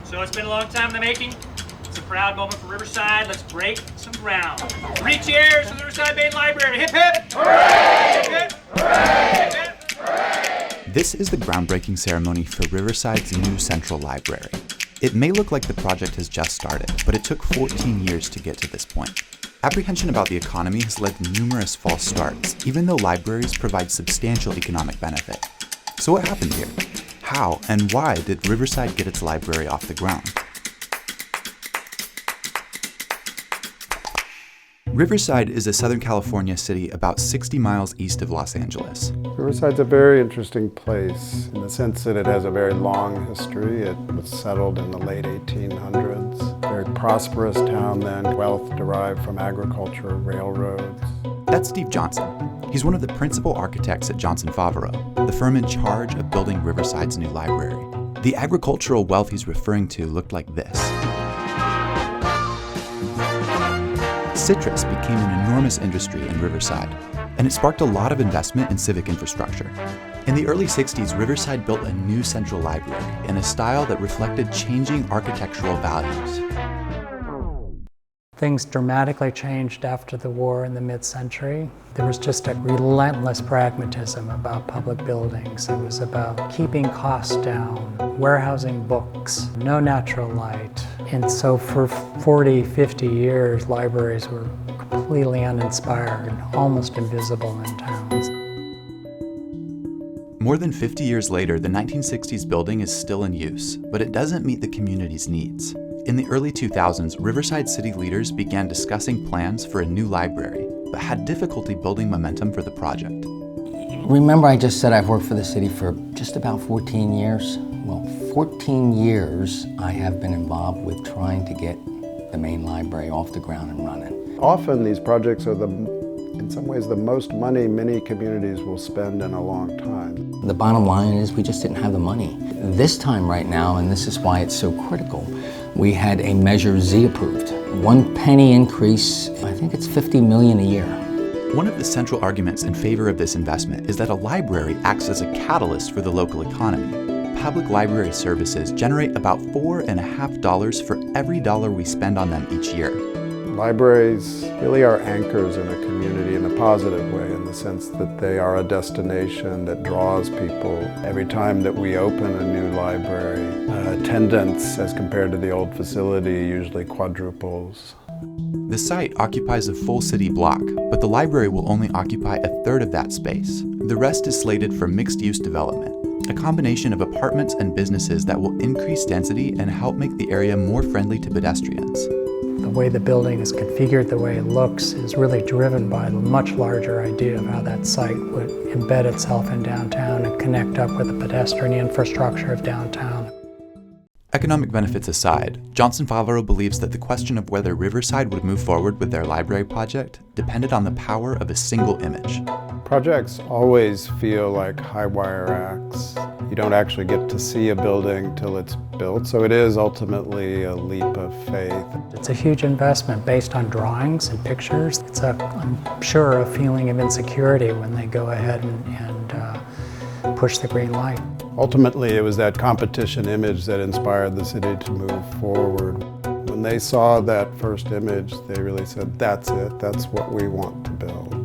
So it's been a long time in the making. It's a proud moment for Riverside. Let's break some ground. 3 cheers for the Riverside Main Library. Hip hip! Hooray! Hip hip! Hooray! Hip hip! Hooray! This is the groundbreaking ceremony for Riverside's new central library. It may look like the project has just started, but it took 14 years to get to this point. Apprehension about the economy has led to numerous false starts, even though libraries provide substantial economic benefit. So what happened here? How and why did Riverside get its library off the ground? Riverside is a Southern California city about 60 miles east of Los Angeles. Riverside's a very interesting place in the sense that it has a very long history. It was settled in the late 1800s. Very prosperous town then, wealth derived from agriculture, railroads. That's Steve Johnson. He's one of the principal architects at Johnson Favreau, the firm in charge of building Riverside's new library. The agricultural wealth he's referring to looked like this. Citrus became an enormous industry in Riverside, and it sparked a lot of investment in civic infrastructure. In the early 60s, Riverside built a new central library in a style that reflected changing architectural values. Things dramatically changed after the war in the mid-century. There was just a relentless pragmatism about public buildings. It was about keeping costs down, warehousing books, no natural light. And so for 40, 50 years, libraries were completely uninspired, almost invisible in towns. More than 50 years later, the 1960s building is still in use, but it doesn't meet the community's needs. In the early 2000s, Riverside city leaders began discussing plans for a new library, but had difficulty building momentum for the project. Remember, I just said I've worked for the city for just about 14 years? Well, 14 years I have been involved with trying to get the main library off the ground and running. Often these projects are in some ways the most money many communities will spend in a long time. The bottom line is we just didn't have the money. This time right now, and this is why it's so critical, we had a Measure Z approved. 1 penny increase, I think it's $50 million a year. One of the central arguments in favor of this investment is that a library acts as a catalyst for the local economy. Public library services generate about $4.50 for every dollar we spend on them each year. Libraries really are anchors in a community in a positive way, in the sense that they are a destination that draws people. Every time that we open a new library, attendance as compared to the old facility usually quadruples. The site occupies a full city block, but the library will only occupy a third of that space. The rest is slated for mixed-use development, a combination of apartments and businesses that will increase density and help make the area more friendly to pedestrians. The way the building is configured, the way it looks, is really driven by a much larger idea of how that site would embed itself in downtown and connect up with the pedestrian infrastructure of downtown. Economic benefits aside, Johnson Favreau believes that the question of whether Riverside would move forward with their library project depended on the power of a single image. Projects always feel like HIGHWIRE acts. You don't actually get to see a building till it's built, so it is ultimately a leap of faith. It's a huge investment based on drawings and pictures. It's, I'm sure, a feeling of insecurity when they go ahead and push the green light. Ultimately, it was that competition image that inspired the city to move forward. When they saw that first image, they really said, that's it, that's what we want to build.